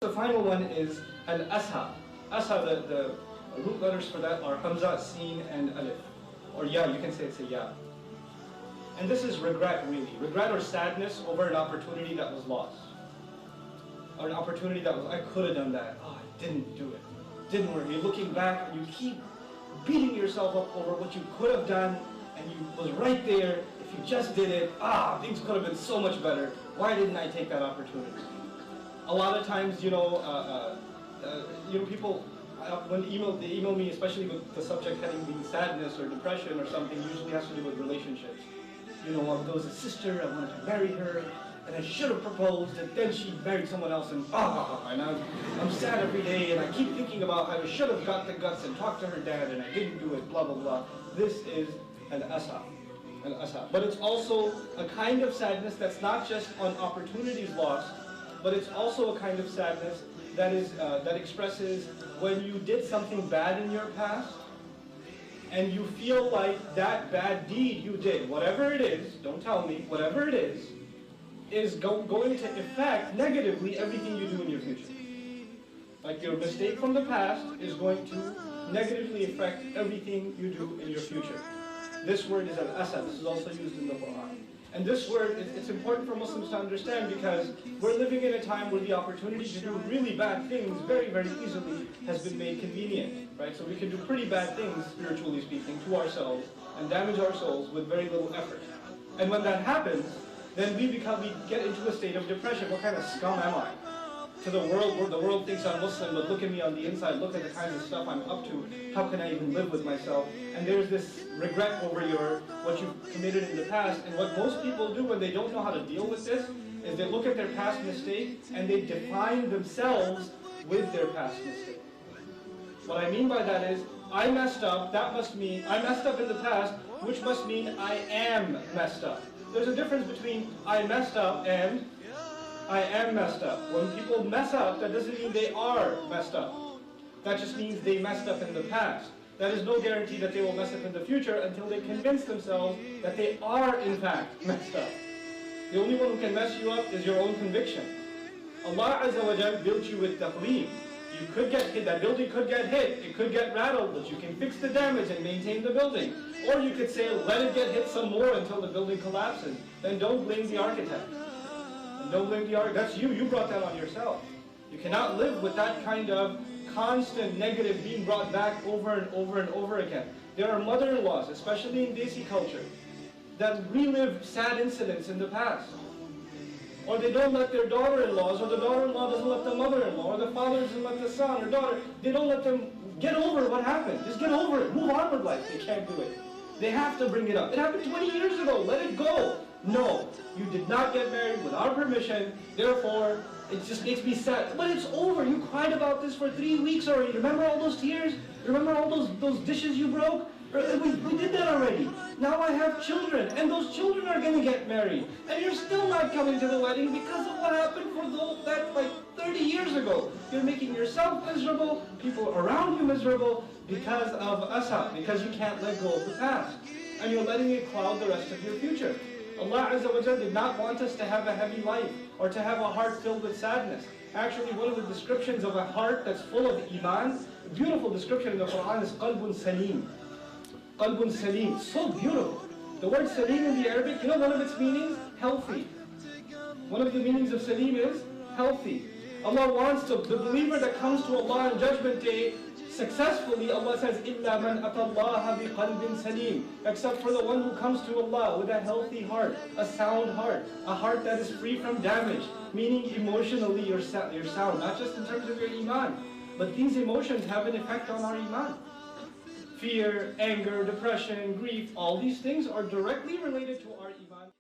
The final one is al-Asha. Asha, the root letters for that are Hamza, Sin, and Alif. Or Ya, you can say it's a Ya. And this is regret, really. Regret or sadness over an opportunity that was lost. Or an opportunity that was, I could have done that. Oh, I didn't do it. Didn't work. You're looking back and you keep beating yourself up over what you could have done, and you was right there. If you just did it, things could have been so much better. Why didn't I take that opportunity? A lot of times, people, when they email me, especially with the subject heading being sadness or depression or something, usually has to do with relationships. There was a sister, I wanted to marry her, and I should have proposed, and then she married someone else, and I'm sad every day, and I keep thinking about how I should have got the guts and talked to her dad, and I didn't do it, blah, blah, blah. This is al-Asha. But it's also a kind of sadness that's not just on opportunities lost, but it's also a kind of sadness that expresses when you did something bad in your past, and you feel like that bad deed you did, whatever it is, don't tell me, whatever it is going to affect negatively everything you do in your future. Like your mistake from the past is going to negatively affect everything you do in your future. This word is al-Asad. This is also used in the Quran. And this word, it's important for Muslims to understand because we're living in a time where the opportunity to do really bad things very, very easily has been made convenient, right? So we can do pretty bad things, spiritually speaking, to ourselves and damage our souls with very little effort. And when that happens, then we get into a state of depression. What kind of scum am I? To the world, where the world thinks I'm Muslim, but look at me on the inside, look at the kinds of stuff I'm up to, how can I even live with myself? And there's this regret over what you've committed in the past, and what most people do when they don't know how to deal with this, is they look at their past mistake, and they define themselves with their past mistake. What I mean by that is, I messed up, that must mean, I messed up in the past, which must mean I am messed up. There's a difference between I messed up and I am messed up. When people mess up, that doesn't mean they are messed up. That just means they messed up in the past. That is no guarantee that they will mess up in the future until they convince themselves that they are in fact messed up. The only one who can mess you up is your own conviction. Allah Azza wa Jal built you with taqweem. You could get hit, that building could get hit, it could get rattled, but you can fix the damage and maintain the building. Or you could say, let it get hit some more until the building collapses. Then don't blame the architect. Don't blame the architect. That's you brought that on yourself. You cannot live with that kind of constant negative being brought back over and over and over again. There are mother-in-laws, especially in Desi culture, that relive sad incidents in the past. Or they don't let their daughter-in-laws, or the daughter-in-law doesn't let the mother-in-law, or the father doesn't let the son or daughter, they don't let them get over what happened. Just get over it. Move on with life. They can't do it. They have to bring it up. It happened 20 years ago. Let it go. No, you did not get married without permission, therefore, it just makes me sad. But it's over. You cried about this for 3 weeks already. Remember all those tears? Remember all those dishes you broke? We did that already. Now I have children, and those children are going to get married. And you're still not coming to the wedding because of what happened for that like 30 years ago. You're making yourself miserable, people around you miserable, because of Asha, because you can't let go of the past. And you're letting it cloud the rest of your future. Allah Azza wa Jal did not want us to have a heavy life or to have a heart filled with sadness. Actually, one of the descriptions of a heart that's full of iman, a beautiful description in the Quran is qalbun salim. Qalbun salim, so beautiful. The word salim in the Arabic, one of its meanings? Healthy. One of the meanings of salim is healthy. Allah wants the believer that comes to Allah on Judgment Day successfully. Allah says, إِلَّا مَنْ أَتَى اللَّهَ بِقَلْبٍ سَلِيمٍ, except for the one who comes to Allah with a healthy heart, a sound heart, a heart that is free from damage, meaning emotionally you're sound, not just in terms of your iman, but these emotions have an effect on our iman. Fear, anger, depression, grief, all these things are directly related to our iman.